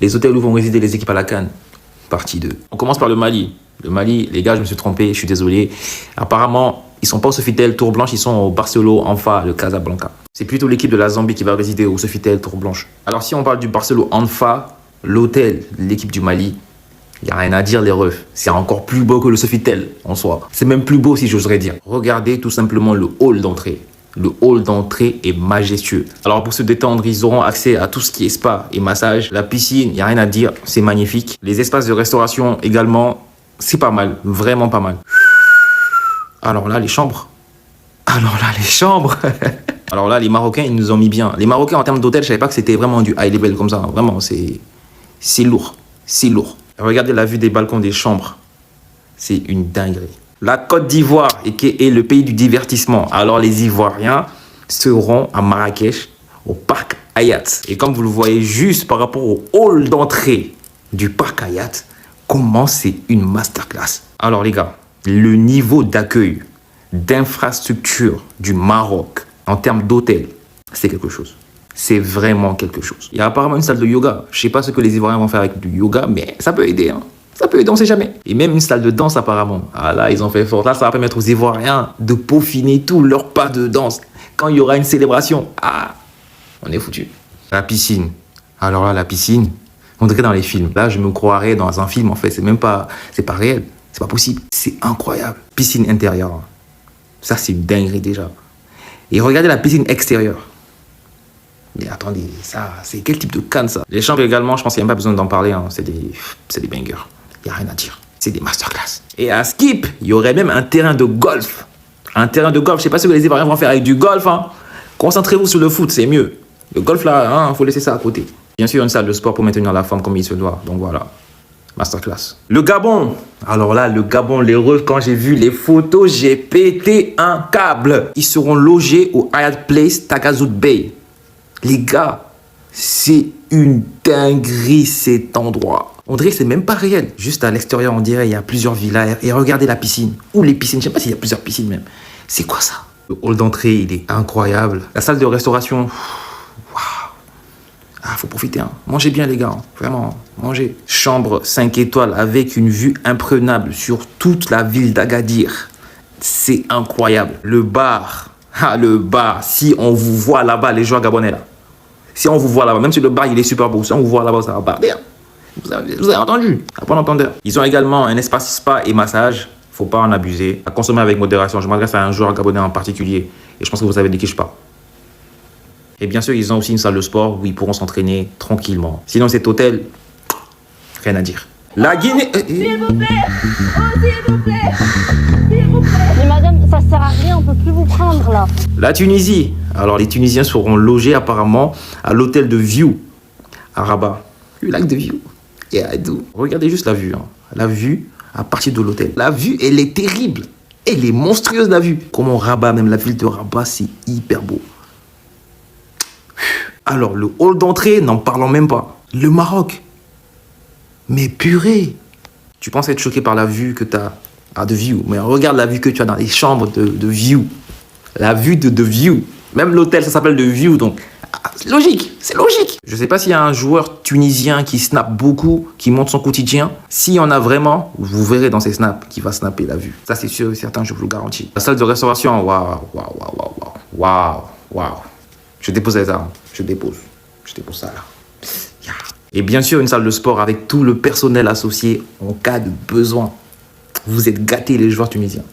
Les hôtels où vont résider les équipes à la CAN, partie 2. On commence par le Mali. Le Mali, les gars, je me suis trompé, je suis désolé. Apparemment, ils sont pas au Sofitel Tour Blanche, ils sont au Barcelone Anfa, le Casablanca. C'est plutôt l'équipe de la Zambie qui va résider au Sofitel Tour Blanche. Alors si on parle du Barcelone Anfa, l'hôtel, l'équipe du Mali, il n'y a rien à dire les refs. C'est encore plus beau que le Sofitel en soi. C'est même plus beau si j'oserais dire. Regardez tout simplement le hall d'entrée. Le hall d'entrée est majestueux. Alors pour se détendre, ils auront accès à tout ce qui est spa et massage. La piscine, il n'y a rien à dire, c'est magnifique. Les espaces de restauration également, c'est pas mal, vraiment pas mal. Alors là, les chambres. Alors là, les Marocains, ils nous ont mis bien. Les Marocains, en termes d'hôtel, je savais pas que c'était vraiment du high level comme ça. Vraiment, c'est lourd. C'est lourd. Regardez la vue des balcons des chambres. C'est une dinguerie. La Côte d'Ivoire, qui est le pays du divertissement. Alors les Ivoiriens seront à Marrakech, au parc Hayat. Et comme vous le voyez juste par rapport au hall d'entrée du parc Hayat, comment c'est une masterclass. Alors les gars, le niveau d'accueil, d'infrastructure du Maroc en termes d'hôtel, c'est quelque chose. C'est vraiment quelque chose. Il y a apparemment une salle de yoga. Je sais pas ce que les Ivoiriens vont faire avec du yoga, mais ça peut aider, hein. Ça peut aider, on sait jamais. Et même une salle de danse apparemment. Ah là, ils ont fait fort. Là, ça va permettre aux Ivoiriens de peaufiner tous leurs pas de danse. Quand il y aura une célébration, ah, on est foutu. La piscine. Alors là, la piscine, on dirait dans les films. Là, je me croirais dans un film en fait. C'est pas réel. C'est pas possible. C'est incroyable. Piscine intérieure. Ça, c'est une dinguerie déjà. Et regardez la piscine extérieure. Mais attendez, ça, c'est quel type de canne ça? Les chambres également, je pense qu'il n'y a même pas besoin d'en parler. Hein. C'est des bangers. Il n'y a rien à dire. C'est des masterclass. Et à Skip, il y aurait même un terrain de golf. Un terrain de golf. Je ne sais pas ce que les Ivoiriens vont faire avec du golf. Hein. Concentrez-vous sur le foot, c'est mieux. Le golf là, faut laisser ça à côté. Bien sûr, une salle de sport pour maintenir la forme comme il se doit. Donc voilà. Masterclass. Le Gabon. Alors là, le Gabon, les refs, quand j'ai vu les photos, j'ai pété un câble. Ils seront logés au Hyatt Place Tagazout Bay. Les gars, c'est une dinguerie cet endroit. On dirait que c'est même pas réel. Juste à l'extérieur, on dirait il y a plusieurs villas. Et regardez la piscine. Ou les piscines, je sais pas s'il y a plusieurs piscines même. C'est quoi ça? Le hall d'entrée, il est incroyable. La salle de restauration, waouh. Ah, faut profiter. Hein. Mangez bien les gars, hein. Vraiment, mangez. Chambre 5 étoiles avec une vue imprenable sur toute la ville d'Agadir. C'est incroyable. Le bar. Ah, le bar. Si on vous voit là-bas, les joueurs gabonais là. Si on vous voit là-bas, même si le bar il est super beau, si on vous voit là-bas, ça va barder. Vous avez entendu, à bon entendeur. Ils ont également un espace spa et massage. Faut pas en abuser. À consommer avec modération. Je m'adresse à un joueur gabonais en particulier. Et je pense que vous savez de qui je parle. Et bien sûr, ils ont aussi une salle de sport où ils pourront s'entraîner tranquillement. Sinon, cet hôtel, rien à dire. La Guinée... S'il vous plaît, oh, s'il vous plaît, s'il vous plaît. Mais madame, ça sert à rien, on peut plus vous prendre là. La Tunisie. Alors, les Tunisiens seront logés apparemment à l'hôtel de View, à Rabat. Le lac de View. Yeah, I do. Regardez juste la vue. Hein. La vue à partir de l'hôtel. La vue, elle est terrible. Elle est monstrueuse, la vue. Comment Rabat, même la ville de Rabat, c'est hyper beau. Alors, le hall d'entrée, n'en parlons même pas. Le Maroc. Mais purée. Tu penses être choqué par la vue que tu as à The View. Mais regarde la vue que tu as dans les chambres de View. La vue de The View. Même l'hôtel, ça s'appelle The View. Donc, c'est logique. C'est logique. Je ne sais pas s'il y a un joueur tunisien qui snap beaucoup, qui montre son quotidien. S'il y en a vraiment, vous verrez dans ses snaps qu'il va snapper la vue. Ça, c'est sûr et certain, je vous le garantis. La salle de restauration, waouh. Je dépose les armes. Je dépose ça là. Yeah. Et bien sûr, une salle de sport avec tout le personnel associé en cas de besoin. Vous êtes gâtés les joueurs tunisiens.